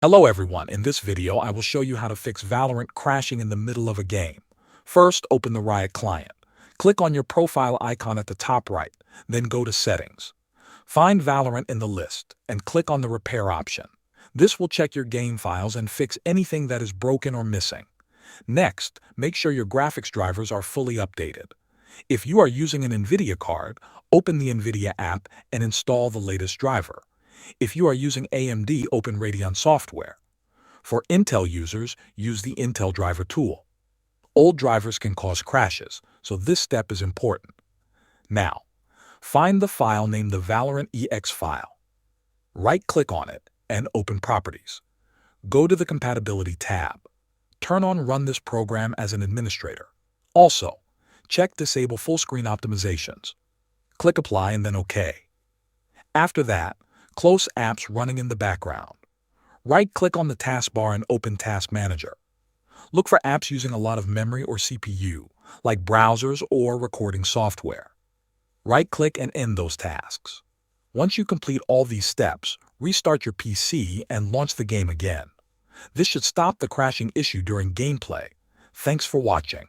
Hello everyone, in this video I will show you how to fix Valorant crashing in the middle of a game. First, open the Riot client. Click on your profile icon at the top right, then go to Settings. Find Valorant in the list, and click on the Repair option. This will check your game files and fix anything that is broken or missing. Next, make sure your graphics drivers are fully updated. If you are using an NVIDIA card, open the NVIDIA app and install the latest driver. If you are using AMD, open Radeon software. For Intel users, use the Intel driver tool. Old drivers can cause crashes, so this step is important. Now, find the file named the Valorant EX file. Right-click on it and open Properties. Go to the Compatibility tab. Turn on Run this program as an administrator. Also, check Disable Full Screen Optimizations. Click Apply and then OK. After that, close apps running in the background. Right-click on the taskbar and open Task Manager. Look for apps using a lot of memory or CPU, like browsers or recording software. Right-click and end those tasks. Once you complete all these steps, restart your PC and launch the game again. This should stop the crashing issue during gameplay. Thanks for watching.